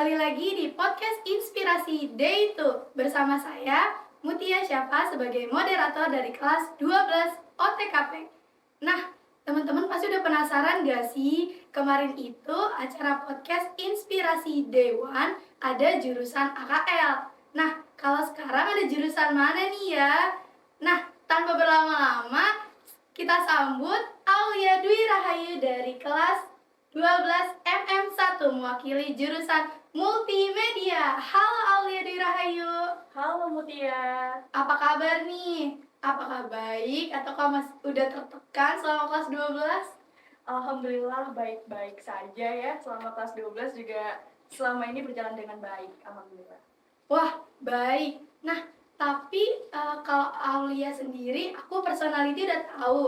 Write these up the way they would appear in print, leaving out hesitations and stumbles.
kembali lagi di podcast Inspirasi Day 2 bersama saya Mutia Syafa sebagai moderator dari kelas 12 OTKP. Nah, teman-teman pasti udah penasaran gak sih? Kemarin itu acara podcast Inspirasi Day 1 ada jurusan AKL. Nah, kalau sekarang ada jurusan mana nih ya? Nah, tanpa berlama-lama, kita sambut Aulia Dwi Rahayu dari kelas 12 MM1 mewakili jurusan multimedia. Halo Aulia Dwi Rahayu. Halo Mutia. Apa kabar nih? Apakah baik atau kamu udah tertekan selama kelas 12? Alhamdulillah baik-baik saja ya. Selama kelas 12 juga selama ini berjalan dengan baik. Alhamdulillah. Wah, baik. Nah, tapi kalau Aulia sendiri, aku personality udah tahu.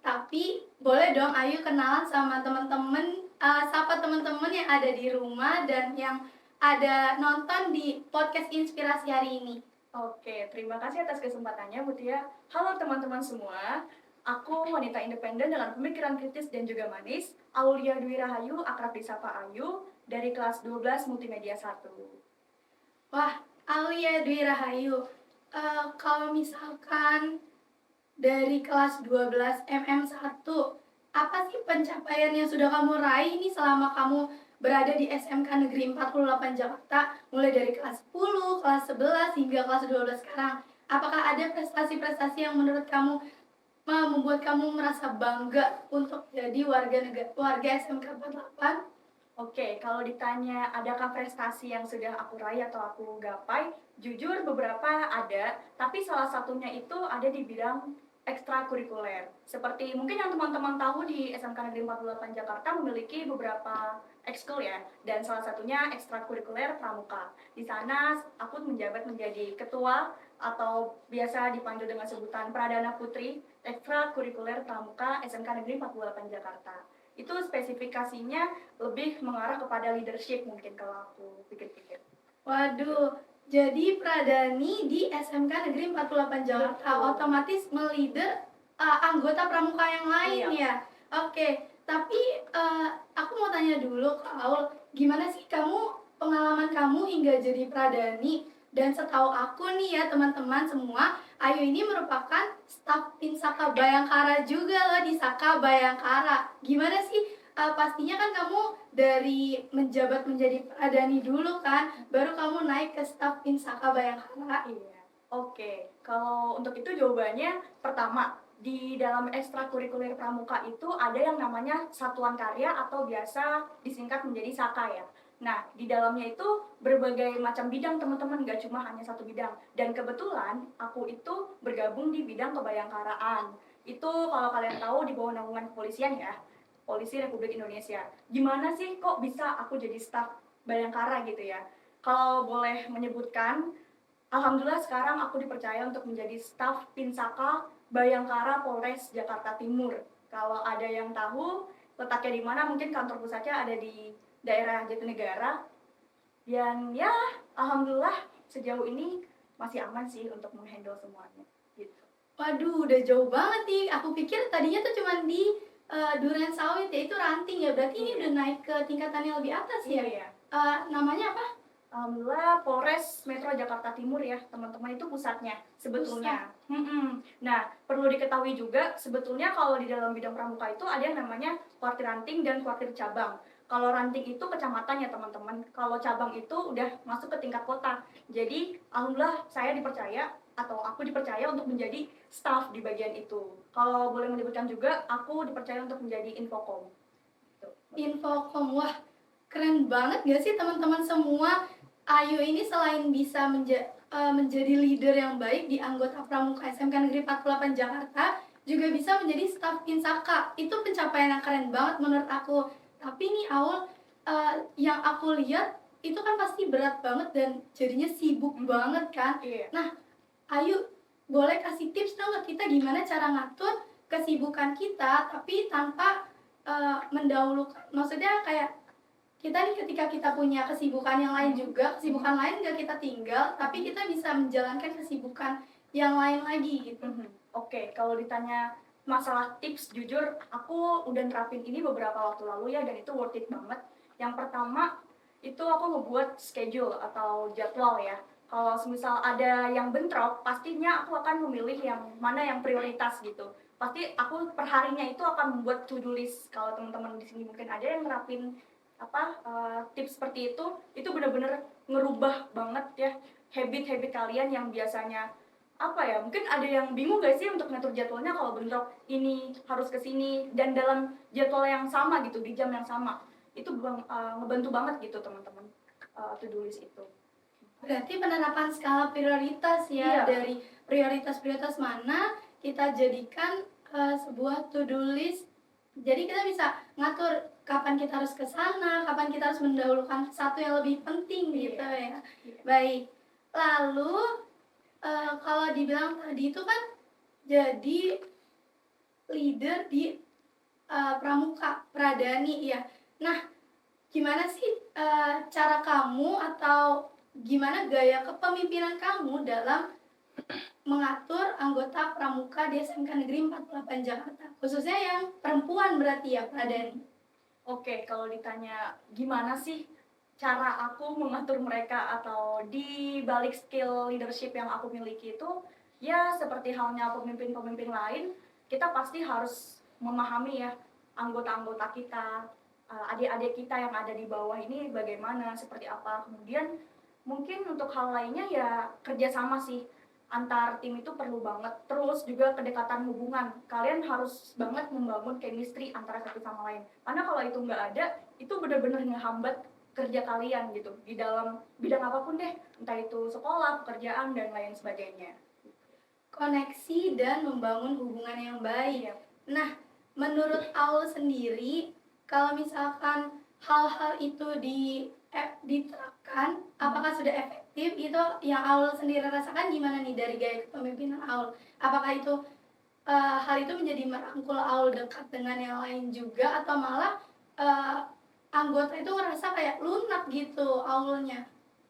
Tapi boleh dong Ayu kenalan sama teman-teman, sapa teman-teman yang ada di rumah dan yang ada nonton di podcast Inspirasi hari ini. Oke, terima kasih atas kesempatannya Mutia. Halo teman-teman semua. Aku wanita independen dengan pemikiran kritis dan juga manis, Aulia Dwi Rahayu, akrab disapa Ayu, dari kelas 12 Multimedia 1. Wah, Aulia Dwi Rahayu, kalau misalkan dari kelas 12 MM1, apa sih pencapaian yang sudah kamu raih ini selama kamu berada di SMK Negeri 48 Jakarta, mulai dari kelas 10, kelas 11 hingga kelas 12 sekarang? Apakah ada prestasi-prestasi yang menurut kamu membuat kamu merasa bangga untuk jadi warga SMK 48? Oke, kalau ditanya adakah prestasi yang sudah aku raih atau aku gapai, jujur beberapa ada, tapi salah satunya itu ada di bidang ekstrakurikuler. Seperti mungkin yang teman-teman tahu di SMK Negeri 48 Jakarta memiliki beberapa ekskul ya, dan salah satunya ekstrakurikuler pramuka. Di sana aku menjabat menjadi ketua atau biasa dipanggil dengan sebutan Pradana Putri ekstrakurikuler pramuka SMK Negeri 48 Jakarta. Itu spesifikasinya lebih mengarah kepada leadership mungkin kalau aku pikir-pikir. Waduh, jadi Pradani di SMK Negeri 48 Jakarta Betul. otomatis meleader anggota pramuka yang lain Iya. ya. Oke, tapi aku mau tanya dulu ke Aul, gimana sih pengalaman kamu hingga jadi Pradani? Dan setahu aku nih ya teman-teman semua, Ayu ini merupakan staf Pinsaka Bayangkara juga loh di Saka Bayangkara. Gimana sih? Pastinya kan kamu dari menjabat menjadi Pradani dulu kan, baru kamu naik ke staf Pinsaka Bayangkara. Iya. Oke, kalau untuk itu jawabannya pertama, di dalam ekstrakurikuler pramuka itu ada yang namanya satuan karya atau biasa disingkat menjadi SAKA ya. Nah, di dalamnya itu berbagai macam bidang teman-teman, nggak cuma hanya satu bidang. Dan kebetulan aku itu bergabung di bidang kebayangkaraan. Itu kalau kalian tahu di bawah naungan kepolisian ya, Polisi Republik Indonesia. Gimana sih kok bisa aku jadi staf Bayangkara gitu ya? Kalau boleh menyebutkan, alhamdulillah sekarang aku dipercaya untuk menjadi staf Pinsaka Bayangkara Polres Jakarta Timur. Kalau ada yang tahu letaknya di mana, mungkin kantor pusatnya ada di daerah Jatinegara. Dan ya, alhamdulillah sejauh ini masih aman sih untuk menghandle semuanya. Gitu. Waduh, udah jauh banget nih. Aku pikir tadinya tuh cuma di Duren Sawit ya, itu ranting ya. Berarti ini Iya. udah naik ke tingkatan yang lebih atas ya. Iya. Namanya apa? Alhamdulillah Polres Metro Jakarta Timur ya teman-teman, itu pusatnya sebetulnya. Nah, perlu diketahui juga sebetulnya kalau di dalam bidang pramuka itu ada yang namanya kuartir ranting dan kuartir cabang. Kalau ranting itu kecamatan ya teman-teman, kalau cabang itu udah masuk ke tingkat kota. Jadi alhamdulillah saya dipercaya atau aku dipercaya untuk menjadi staff di bagian itu. Kalau boleh menyebutkan juga, aku dipercaya untuk menjadi infokom. Gitu. Infokom. Wah, keren banget gak sih teman-teman semua? Ayu ini selain bisa menjadi leader yang baik di anggota pramuka SMK Negeri 48 Jakarta, juga bisa menjadi staf Pinsaka. Itu pencapaian yang keren banget menurut aku. Tapi nih Aul, yang aku lihat itu kan pasti berat banget dan jadinya sibuk banget kan. Iya. Nah, Ayu, boleh kasih tips dong ke kita gimana cara ngatur kesibukan kita tapi tanpa mendahulukan, maksudnya kayak kita nih ketika kita punya kesibukan yang lain juga, kesibukan lain gak kita tinggal, tapi kita bisa menjalankan kesibukan yang lain lagi gitu. Oke, kalau ditanya masalah tips, jujur aku udah nerapin ini beberapa waktu lalu ya, dan itu worth it banget. Yang pertama, itu aku ngebuat schedule atau jadwal ya. Kalau misal ada yang bentrok, pastinya aku akan memilih yang mana yang prioritas gitu. Pasti aku perharinya itu akan membuat to-do list. Kalau teman-teman di sini mungkin ada yang nerapin tips seperti itu benar-benar ngerubah banget ya habit-habit kalian yang biasanya mungkin ada yang bingung gak sih untuk ngatur jadwalnya kalau bentrok ini harus ke sini dan dalam jadwal yang sama gitu di jam yang sama itu ngebantu banget gitu teman-teman to-do list itu. Berarti penerapan skala prioritas ya, Iya. dari prioritas-prioritas mana kita jadikan sebuah to-do list. Jadi kita bisa ngatur kapan kita harus ke sana, kapan kita harus mendahulukan satu yang lebih penting gitu ya. Iya. Baik. Lalu kalau dibilang tadi itu kan jadi leader di pramuka, pradani ya. Nah, gimana sih cara kamu atau gimana gaya kepemimpinan kamu dalam mengatur anggota pramuka di SMK Negeri 48 Jakarta, khususnya yang perempuan berarti ya, Pradani? Oke, kalau ditanya gimana sih cara aku mengatur mereka atau di balik skill leadership yang aku miliki itu, ya seperti halnya pemimpin-pemimpin lain, kita pasti harus memahami ya anggota-anggota kita, adik-adik kita yang ada di bawah ini bagaimana, seperti apa. Kemudian mungkin untuk hal lainnya ya kerjasama sih antar tim itu perlu banget. Terus juga kedekatan hubungan, kalian harus banget membangun chemistry antara satu sama lain, karena kalau itu nggak ada itu benar-benar ngehambat kerja kalian gitu di dalam bidang apapun deh, entah itu sekolah, pekerjaan dan lain sebagainya. Koneksi dan membangun hubungan yang baik. Iya. Nah, menurut Aul sendiri, kalau misalkan hal-hal itu diterapkan, apakah sudah efektif? Itu yang Aul sendiri rasakan gimana nih dari gaya kepemimpinan Aul? Apakah itu hal itu menjadi merangkul Aul dekat dengan yang lain juga, atau malah anggota itu ngerasa kayak lunak gitu Aulnya?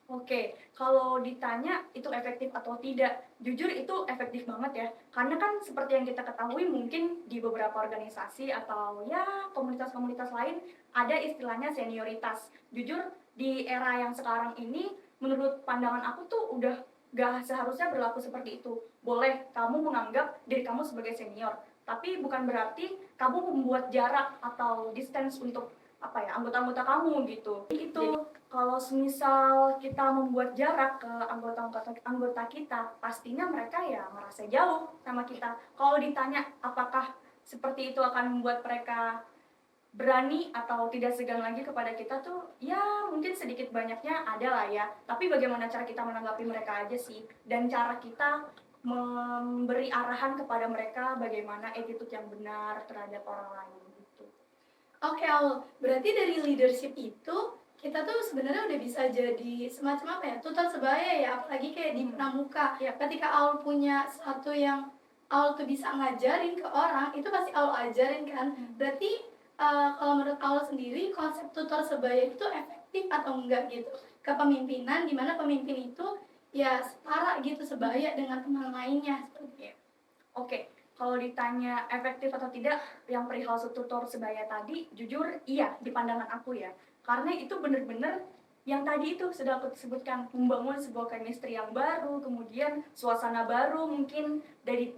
Oke, kalau ditanya itu efektif atau tidak, jujur itu efektif banget ya. Karena kan seperti yang kita ketahui mungkin di beberapa organisasi atau ya komunitas-komunitas lain ada istilahnya senioritas. Jujur di era yang sekarang ini menurut pandangan aku tuh udah gak seharusnya berlaku seperti itu. Boleh kamu menganggap diri kamu sebagai senior, tapi bukan berarti kamu membuat jarak atau distance untuk anggota-anggota kamu gitu. Itu kalau semisal kita membuat jarak ke anggota kita, pastinya mereka ya merasa jauh sama kita. Kalau ditanya apakah seperti itu akan membuat mereka berani atau tidak segan lagi kepada kita tuh, ya mungkin sedikit banyaknya ada lah ya. Tapi bagaimana cara kita menanggapi mereka aja sih, dan cara kita memberi arahan kepada mereka bagaimana attitude yang benar terhadap orang lain gitu. Oke, Aul. Berarti dari leadership itu kita tuh sebenarnya udah bisa jadi semacam apa ya, tutor sebaya ya, apalagi kayak di pramuka. Iya. Ketika Aul punya sesuatu yang Aul tuh bisa ngajarin ke orang, itu pasti Aul ajarin kan. Berarti kalau menurut Aul sendiri, konsep tutor sebaya itu efektif atau enggak gitu? Kepemimpinan, dimana pemimpin itu ya setara gitu, sebaya dengan teman lainnya seperti itu. Oke, kalau ditanya efektif atau tidak yang perihal tutor sebaya tadi, jujur iya di pandangan aku ya. Karena itu benar-benar yang tadi itu sudah aku sebutkan, membangun sebuah chemistry yang baru, kemudian suasana baru. Mungkin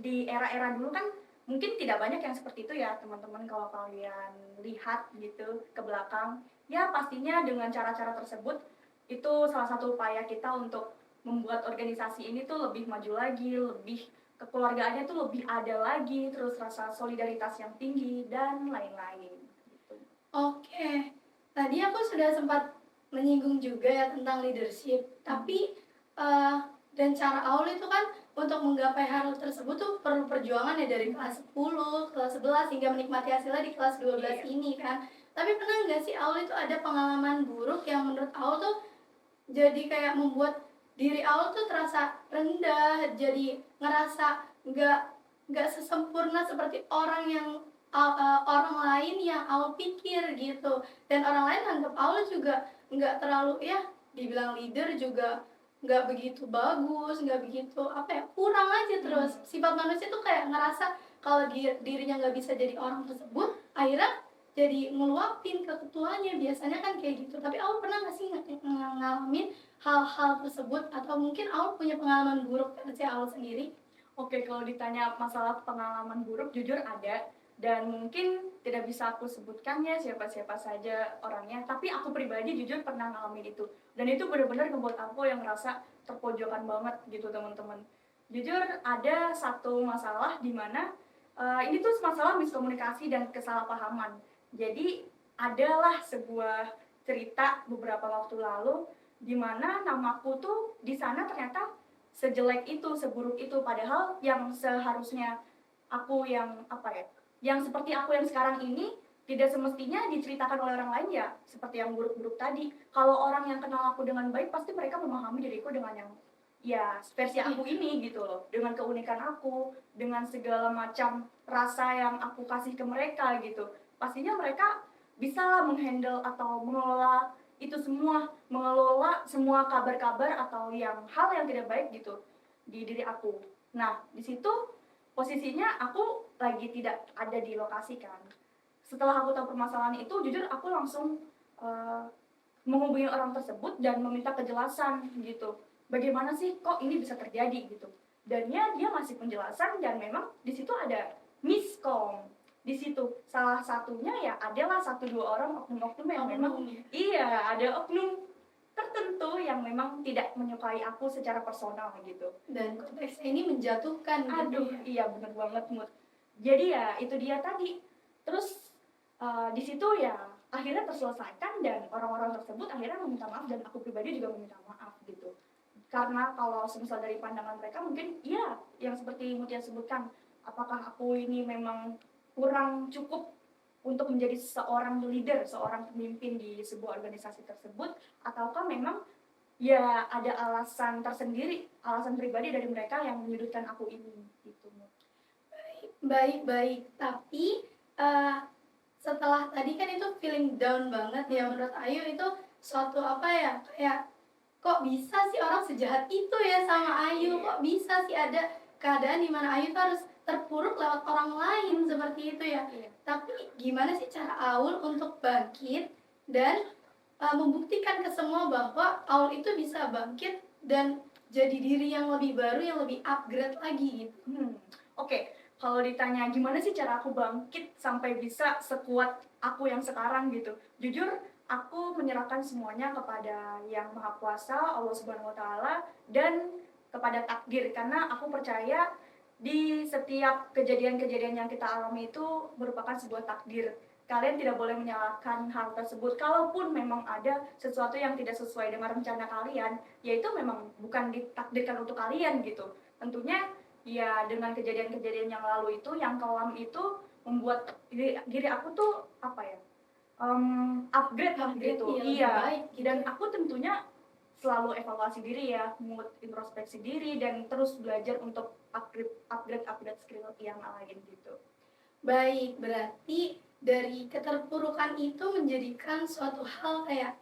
di era-era dulu kan mungkin tidak banyak yang seperti itu ya teman-teman. Kalau kalian lihat gitu ke belakang, ya pastinya dengan cara-cara tersebut itu salah satu upaya kita untuk membuat organisasi ini tuh lebih maju lagi, lebih kekeluargaannya tuh lebih ada lagi, terus rasa solidaritas yang tinggi dan lain-lain gitu. Oke, tadi aku sudah sempat menyinggung juga ya tentang leadership, tapi dan cara Aul itu kan untuk menggapai hal tersebut tuh perlu perjuangan ya dari kelas 10, kelas 11 hingga menikmati hasilnya di kelas 12 ini kan. Tapi pernah nggak sih Aul itu ada pengalaman buruk yang menurut Aul tuh jadi kayak membuat diri Aul tuh terasa rendah, jadi ngerasa nggak sesempurna seperti orang yang orang lain yang Aul pikir gitu, dan orang lain anggap Aul juga nggak terlalu ya, dibilang leader juga nggak begitu bagus, nggak begitu apa ya, kurang aja. Terus sifat manusia tuh kayak ngerasa kalau dirinya nggak bisa jadi orang tersebut, akhirnya jadi ngeluapin ke ketuanya, biasanya kan kayak gitu. Tapi Aul pernah nggak sih ngalamin hal-hal tersebut atau mungkin Aul punya pengalaman buruk versi Aul sendiri? Oke, kalau ditanya masalah pengalaman buruk, jujur ada. Dan mungkin tidak bisa aku sebutkan ya siapa-siapa saja orangnya. Tapi aku pribadi jujur pernah ngalamin itu. Dan itu benar-benar ngebuat aku yang ngerasa terpojokan banget gitu teman-teman. Jujur ada satu masalah di mana ini tuh masalah miskomunikasi dan kesalahpahaman. Jadi adalah sebuah cerita beberapa waktu lalu di mana namaku tuh di sana ternyata sejelek itu, seburuk itu, padahal yang seharusnya aku yang apa ya, yang seperti aku yang sekarang ini tidak semestinya diceritakan oleh orang lain ya seperti yang buruk-buruk tadi. Kalau orang yang kenal aku dengan baik pasti mereka memahami diriku dengan yang ya versi aku ini gitu loh, dengan keunikan aku, dengan segala macam rasa yang aku kasih ke mereka gitu. Pastinya mereka bisa lah menghandle atau mengelola itu semua, mengelola semua kabar-kabar atau yang hal yang tidak baik gitu di diri aku. Nah, di situ posisinya aku lagi tidak ada di lokasi kan. Setelah aku tahu permasalahan itu, jujur aku langsung eh, menghubungi orang tersebut dan meminta kejelasan gitu. Bagaimana sih kok ini bisa terjadi gitu. Dan ya dia ngasih penjelasan dan memang di situ ada miskom. Di situ salah satunya ya adalah satu dua orang oknum-oknum yang memang iya ada oknum tertentu yang memang tidak menyukai aku secara personal gitu. Dan konteksnya ini menjatuhkan gitu Aduh, ya. iya bener banget Mut. Jadi ya itu dia tadi. Terus di situ ya akhirnya terselesaikan dan orang-orang tersebut akhirnya meminta maaf dan aku pribadi juga meminta maaf gitu. Karena kalau semisal dari pandangan mereka mungkin iya yang seperti Mutia sebutkan, apakah aku ini memang kurang cukup untuk menjadi seorang leader, seorang pemimpin di sebuah organisasi tersebut, ataukah memang ya ada alasan tersendiri, alasan pribadi dari mereka yang menyudutkan aku ini gitu. Baik-baik, tapi eh, setelah tadi kan itu feeling down banget ya, menurut Ayu itu suatu apa ya, kayak kok bisa sih orang sejahat itu ya sama Ayu, kok bisa sih ada keadaan di mana Ayu tuh harus terpuruk lewat orang lain seperti itu ya. Iya. Tapi gimana sih cara Aul untuk bangkit dan membuktikan ke semua bahwa Aul itu bisa bangkit dan jadi diri yang lebih baru, yang lebih upgrade lagi gitu. Oke, kalau ditanya gimana sih cara aku bangkit sampai bisa sekuat aku yang sekarang gitu. Jujur, aku menyerahkan semuanya kepada Yang Maha Kuasa, Allah Subhanahu wa taala dan kepada takdir karena aku percaya di setiap kejadian-kejadian yang kita alami itu merupakan sebuah takdir. Kalian tidak boleh menyalahkan hal tersebut. Kalaupun memang ada sesuatu yang tidak sesuai dengan rencana kalian, yaitu memang bukan ditakdirkan untuk kalian gitu. Tentunya ya dengan kejadian-kejadian yang lalu itu, yang kelam itu membuat diri aku tuh apa ya? Upgrade lah gitu. Iya, lebih Iya. baik gitu. Dan aku tentunya selalu evaluasi diri ya, mood introspeksi diri dan terus belajar untuk upgrade skill yang lain gitu. Baik, berarti dari keterpurukan itu menjadikan suatu hal kayak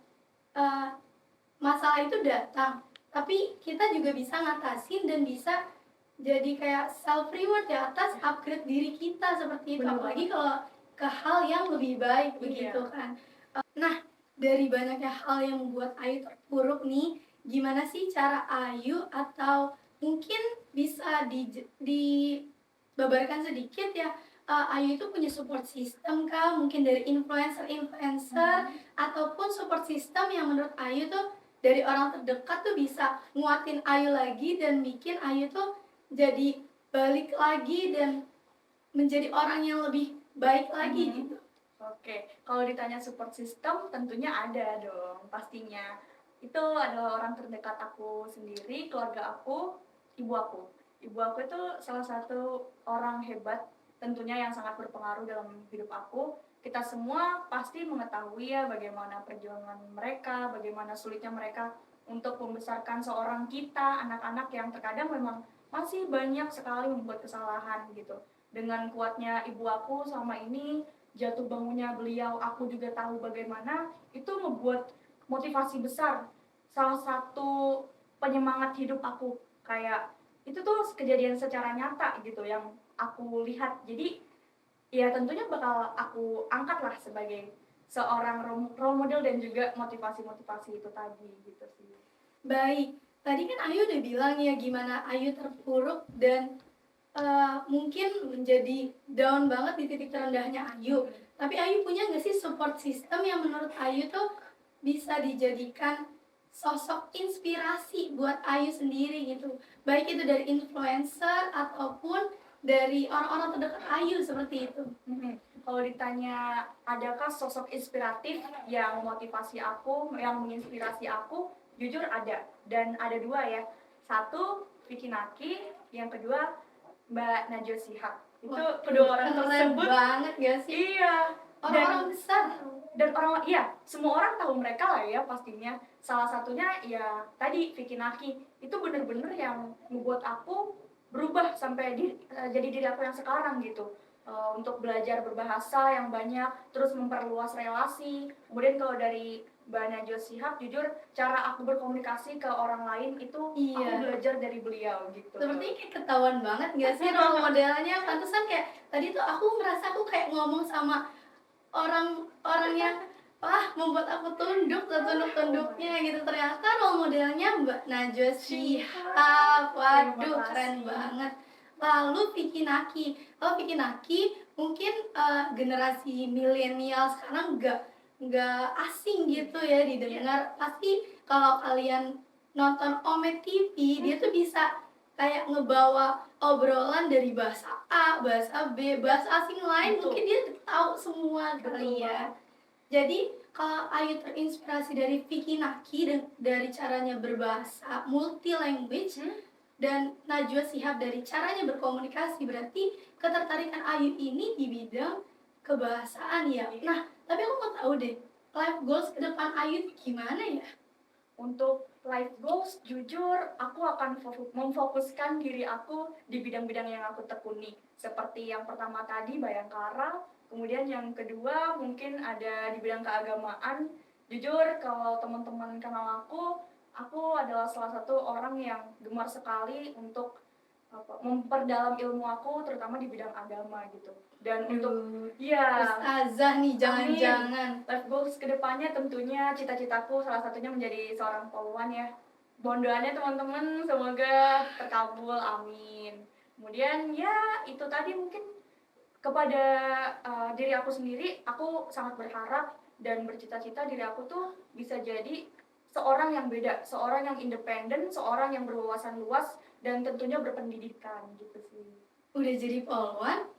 eh, masalah itu datang, tapi kita juga bisa ngatasin dan bisa jadi kayak self reward ya atas upgrade diri kita seperti itu. Benar Apalagi kalau ke hal yang lebih baik Iya. begitu kan. Nah, dari banyaknya hal yang membuat Ayu terpuruk nih, gimana sih cara Ayu atau mungkin bisa dibabarkan sedikit ya, Ayu itu punya support system kah? Mungkin dari influencer-influencer ataupun support system yang menurut Ayu tuh dari orang terdekat tuh bisa nguatin Ayu lagi dan bikin Ayu tuh jadi balik lagi dan menjadi orang yang lebih baik lagi gitu. Oke, kalau ditanya support system tentunya ada dong pastinya. Itu adalah orang terdekat aku sendiri, keluarga aku, ibu aku. Ibu aku itu salah satu orang hebat tentunya yang sangat berpengaruh dalam hidup aku. Kita semua pasti mengetahui ya bagaimana perjuangan mereka, bagaimana sulitnya mereka untuk membesarkan seorang kita, anak-anak yang terkadang memang masih banyak sekali membuat kesalahan gitu. Dengan kuatnya ibu aku selama ini, jatuh bangunnya beliau, aku juga tahu bagaimana itu membuat motivasi besar. Salah satu penyemangat hidup aku kayak itu tuh kejadian secara nyata gitu yang aku lihat. Jadi ya tentunya bakal aku angkat lah sebagai seorang role model dan juga motivasi-motivasi itu tadi gitu sih. Baik, tadi kan Ayu udah bilang ya gimana Ayu terpuruk dan mungkin menjadi down banget di titik terendahnya Ayu. Tapi Ayu punya nggak sih support system yang menurut Ayu tuh bisa dijadikan sosok inspirasi buat Ayu sendiri gitu? Baik itu dari influencer ataupun dari orang-orang terdekat Ayu seperti itu. Kalau ditanya adakah sosok inspiratif yang motivasi aku, yang menginspirasi aku, jujur ada. Dan ada dua ya. Satu, Vicky Naki, yang kedua Mbak Najwa Shihab. Itu Wah, kedua orang keren tersebut. banget gak sih? Iya. Orang-orang besar. Dan orang, iya, semua orang tahu mereka lah ya pastinya. Salah satunya ya tadi Vicky Naki. Itu bener-bener yang membuat aku berubah sampai jadi diri aku yang sekarang gitu. Untuk belajar berbahasa yang banyak, terus memperluas relasi. Kemudian kalau dari Mbak Najwa Shihab, jujur cara aku berkomunikasi ke orang lain itu Iya. aku belajar dari beliau gitu. Sepertinya kayak ketahuan banget gak sih role modelnya. Pantesan kayak tadi tuh aku merasa aku kayak ngomong sama orang yang wah membuat aku tunduk setunduk-tunduknya gitu. Ternyata role modelnya Mbak Najwa Shihab. Waduh, keren banget. Lalu Vicky Naki. Vicky Naki mungkin generasi milenial sekarang nggak asing gitu ya didengar. Pasti kalau kalian nonton Omet TV, dia tuh bisa kayak ngebawa obrolan dari bahasa A, bahasa B, bahasa asing lain. Betul. Mungkin dia tahu semua kali ya. Jadi kalau Ayu terinspirasi dari Vicky Naki dari caranya berbahasa multi language, dan Najwa Shihab dari caranya berkomunikasi, berarti ketertarikan Ayu ini di bidang kebahasaan ya. Nah, tapi aku mau tahu deh, life goals ke depan Ayu gimana ya? Untuk life goals, jujur aku akan memfokuskan diri aku di bidang-bidang yang aku tekuni. Seperti yang pertama tadi, Bayangkara. Kemudian yang kedua mungkin ada di bidang keagamaan. Jujur kalau teman-teman kenal aku adalah salah satu orang yang gemar sekali untuk memperdalam ilmu aku terutama di bidang agama gitu. Dan untuk Ustazah nih, jangan-jangan. life goals kedepannya tentunya cita-citaku salah satunya menjadi seorang poluan ya. Mohon doanya teman-teman, semoga terkabul, amin. Kemudian ya itu tadi mungkin kepada diri aku sendiri, aku sangat berharap dan bercita-cita diri aku tuh bisa jadi seorang yang beda, seorang yang independen, seorang yang berwawasan luas dan tentunya berpendidikan gitu sih. Udah jadi polwan,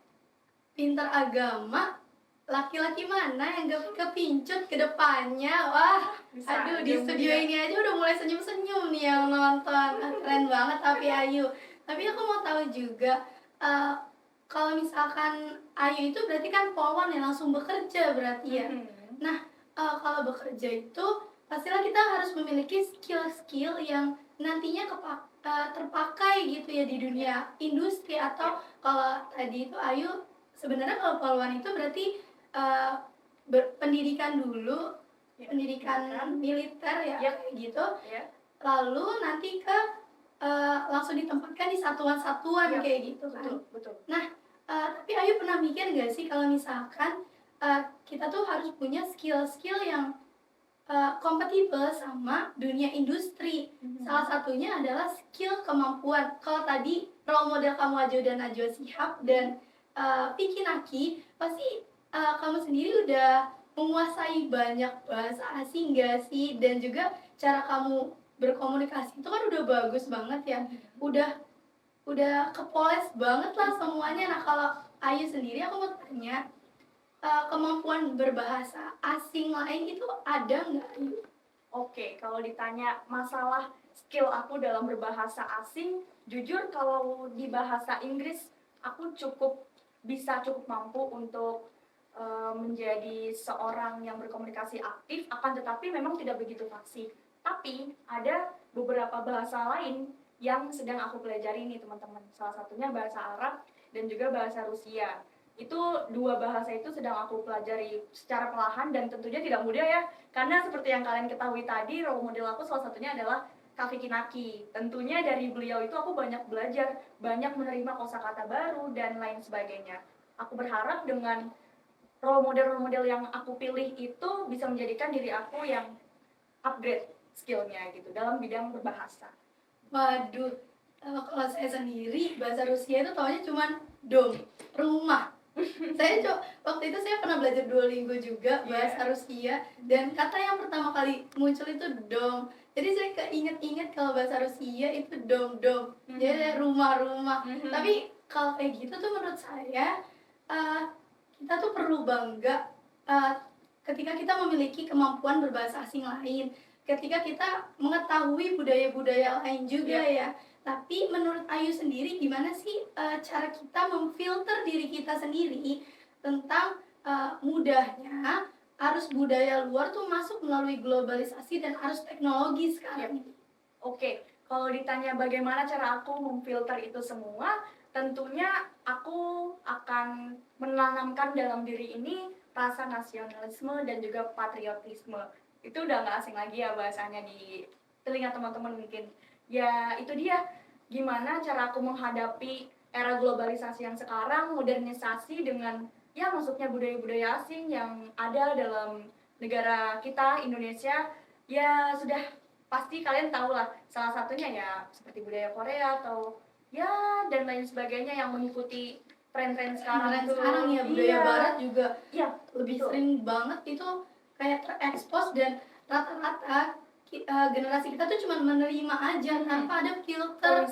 pintar agama, laki-laki mana yang gak kepincut ke depannya? Wah, Bisa aduh, di aja, studio Mulia. ini aja udah mulai senyum-senyum nih yang nonton. Keren banget tapi Ayu. Tapi aku mau tahu juga, kalau misalkan Ayu itu berarti kan polwan yang langsung bekerja berarti ya. Nah, kalau bekerja itu pastilah kita harus memiliki skill-skill yang nantinya terpakai gitu ya di dunia industri. Atau kalau tadi itu Ayu sebenarnya kalau polwan itu berarti berpendidikan dulu, pendidikan militer ya kayak gitu. Lalu nanti langsung ditempatkan di satuan-satuan kayak gitu kan. Betul. Nah, tapi Ayu pernah mikir gak sih kalau misalkan kita tuh harus punya skill-skill yang kompatibel sama dunia industri. Salah satunya adalah skill kemampuan. Kalau tadi role model kamu aja udah Najwa Shihab dan Vicky Naki, pasti kamu sendiri udah menguasai banyak bahasa asing gak sih? Dan juga cara kamu berkomunikasi itu kan udah bagus banget ya. Udah kepoles banget lah semuanya. Nah, kalau Ayu sendiri aku mau tanya, kemampuan berbahasa asing lain itu ada nggak Ayu? Oke, kalau ditanya masalah skill aku dalam berbahasa asing, jujur kalau di bahasa Inggris aku cukup mampu untuk menjadi seorang yang berkomunikasi aktif, akan tetapi memang tidak begitu fasih. Tapi ada beberapa bahasa lain yang sedang aku pelajari nih teman-teman. Salah satunya bahasa Arab dan juga bahasa Rusia. Itu dua bahasa itu sedang aku pelajari secara perlahan dan tentunya tidak mudah ya, karena seperti yang kalian ketahui tadi, role model aku salah satunya adalah Kak Vicky Naki. Tentunya dari beliau itu aku banyak belajar, banyak menerima kosakata baru dan lain sebagainya. Aku berharap dengan role model yang aku pilih itu bisa menjadikan diri aku yang upgrade skillnya gitu dalam bidang berbahasa. Waduh, kalau saya sendiri bahasa Rusia itu taunya cuman dom, rumah. Waktu itu saya pernah belajar Duolingo juga bahasa Rusia, dan kata yang pertama kali muncul itu dom. Jadi saya keinget-inget kalau bahasa Rusia itu dom-dom. Jadi rumah-rumah. Tapi kalau kayak gitu tuh menurut saya eh, kita tuh perlu bangga eh, ketika kita memiliki kemampuan berbahasa asing lain, ketika kita mengetahui budaya-budaya lain juga ya. Tapi menurut Ayu sendiri gimana sih cara kita memfilter diri kita sendiri tentang mudahnya arus budaya luar tuh masuk melalui globalisasi dan arus teknologi sekarang ini? Oke, kalau ditanya bagaimana cara aku memfilter itu semua, tentunya aku akan menanamkan dalam diri ini rasa nasionalisme dan juga patriotisme. Itu udah nggak asing lagi ya bahasanya di telinga teman-teman mungkin. Ya itu dia, gimana cara aku menghadapi era globalisasi yang sekarang, modernisasi dengan ya masuknya budaya-budaya asing yang ada dalam negara kita, Indonesia. Ya sudah pasti kalian tahu lah, salah satunya ya seperti budaya Korea atau ya dan lain sebagainya yang mengikuti tren-tren sekarang tuh. Sekarang ya budaya barat juga lebih betul. sering banget itu kayak terekspos, dan rata-rata generasi kita tuh cuma menerima aja tanpa ada filter.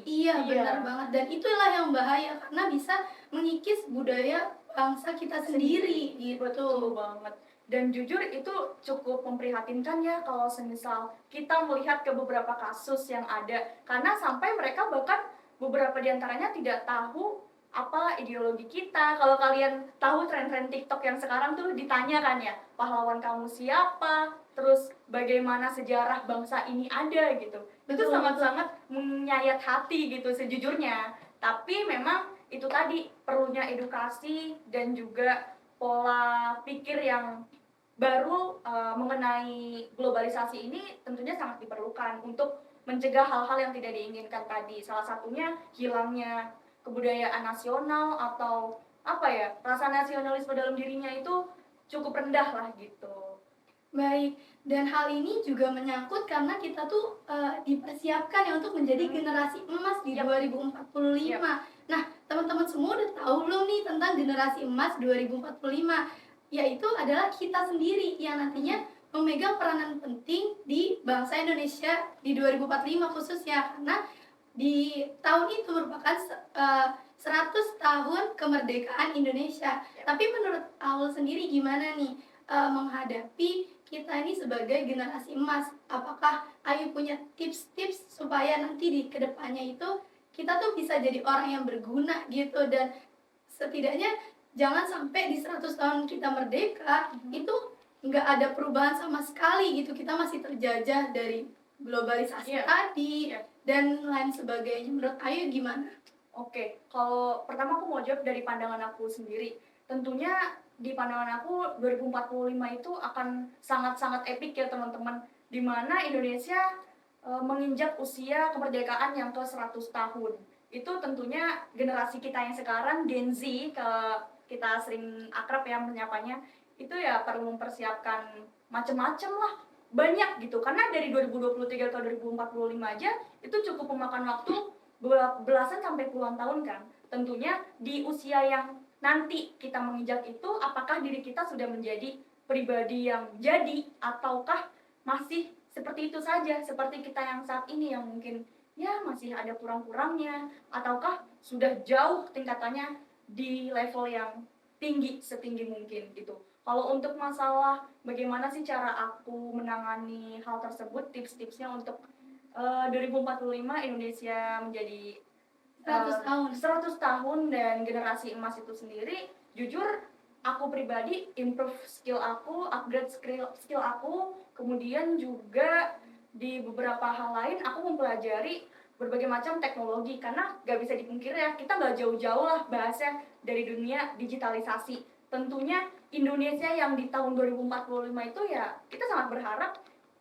Iya, benar banget, dan itulah yang bahaya karena bisa mengikis budaya bangsa kita sendiri gitu. Betul banget. Dan jujur itu cukup memprihatinkan ya kalau semisal kita melihat ke beberapa kasus yang ada, karena sampai mereka bahkan beberapa diantaranya tidak tahu apa ideologi kita. Kalau kalian tahu tren-tren TikTok yang sekarang tuh ditanya kan ya, pahlawan kamu siapa, terus bagaimana sejarah bangsa ini ada gitu. Itu sangat-sangat menyayat hati gitu sejujurnya. Tapi memang itu tadi perlunya edukasi dan juga pola pikir yang baru mengenai globalisasi ini tentunya sangat diperlukan untuk mencegah hal-hal yang tidak diinginkan tadi. Salah satunya hilangnya kebudayaan nasional atau apa ya, rasa nasionalisme dalam dirinya itu cukup rendah lah gitu. Baik, dan hal ini juga menyangkut karena kita tuh dipersiapkan ya untuk menjadi generasi emas di 2045. Nah, teman-teman semua udah tahu belum nih tentang generasi emas 2045? Yaitu adalah kita sendiri yang nantinya memegang peranan penting di bangsa Indonesia di 2045 khususnya, karena di tahun itu merupakan 100 tahun kemerdekaan Indonesia. Tapi menurut Aul sendiri gimana nih menghadapi kita ini sebagai generasi emas? Apakah Ayu punya tips-tips supaya nanti di kedepannya itu kita tuh bisa jadi orang yang berguna gitu, dan setidaknya jangan sampai di 100 tahun kita merdeka itu nggak ada perubahan sama sekali gitu, kita masih terjajah dari globalisasi tadi dan lain sebagainya. Menurut Ayu gimana? Oke, kalau pertama aku mau jawab dari pandangan aku sendiri. Tentunya di pandangan aku 2045 itu akan sangat-sangat epik ya teman-teman, di mana Indonesia menginjak usia kemerdekaan yang ke 100 tahun. Itu tentunya generasi kita yang sekarang Gen Z, kita sering akrab ya menyapanya, itu ya perlu mempersiapkan macam-macam lah, banyak gitu, karena dari 2023 ke 2045 aja itu cukup memakan waktu belasan sampai puluhan tahun kan. Tentunya di usia yang nanti kita menginjak itu, apakah diri kita sudah menjadi pribadi yang jadi ataukah masih seperti itu saja, seperti kita yang saat ini yang mungkin ya masih ada kurang-kurangnya, ataukah sudah jauh tingkatannya di level yang tinggi setinggi mungkin gitu. Kalau untuk masalah bagaimana sih cara aku menangani hal tersebut, tips-tipsnya untuk 2045 Indonesia menjadi 100 tahun dan generasi emas itu sendiri, jujur aku pribadi improve skill aku, upgrade skill aku, kemudian juga di beberapa hal lain aku mempelajari berbagai macam teknologi, karena gak bisa dipungkiri ya, kita gak jauh-jauh lah bahasnya dari dunia digitalisasi. Tentunya Indonesia yang di tahun 2045 itu ya kita sangat berharap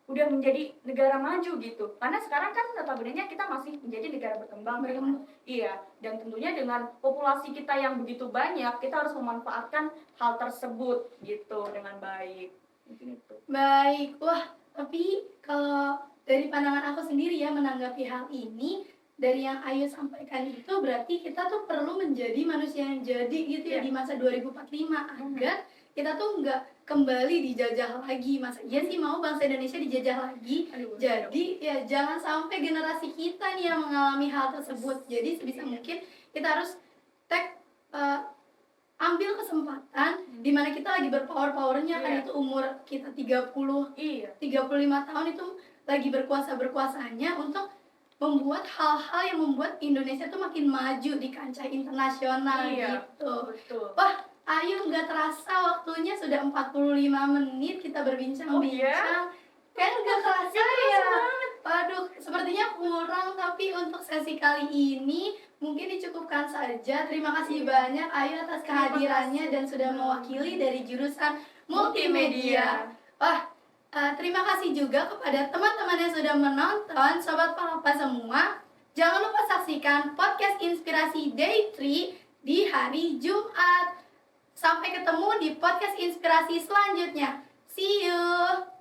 udah menjadi negara maju gitu. Karena sekarang kan notabene kita masih menjadi negara berkembang. Iya, dan tentunya dengan populasi kita yang begitu banyak, kita harus memanfaatkan hal tersebut gitu dengan baik. Mungkin itu. Baik, wah, tapi kalau dari pandangan aku sendiri ya menanggapi hal ini, dari yang Ayu sampaikan itu berarti kita tuh perlu menjadi manusia yang jadi gitu ya Iya. di masa 2045 agar kita tuh nggak kembali dijajah lagi. Masa iya sih mau bangsa Indonesia dijajah lagi? Aduh, Jadi ya jangan sampai generasi kita nih yang mengalami hal tersebut. Jadi sebisa mungkin kita harus take ambil kesempatan di mana kita lagi berpower-powernya kan Iya. itu umur kita 30 Iya. 35 tahun itu lagi berkuasa-berkuasanya untuk membuat hal-hal yang membuat Indonesia tuh makin maju di kancah internasional Iya, gitu. betul. Wah, Ayu nggak terasa waktunya sudah 45 menit kita berbincang-bincang. Oh, iya? Kan nggak kerasa ya? banget. Waduh, sepertinya kurang tapi untuk sesi kali ini mungkin dicukupkan saja. Terima kasih banyak Ayu atas kehadirannya dan sudah mewakili dari jurusan multimedia. Wah, terima kasih juga kepada teman-teman yang sudah menonton, Sobat Palapa semua. Jangan lupa saksikan podcast Inspirasi Day 3 di hari Jumat. Sampai ketemu di podcast Inspirasi selanjutnya. See you!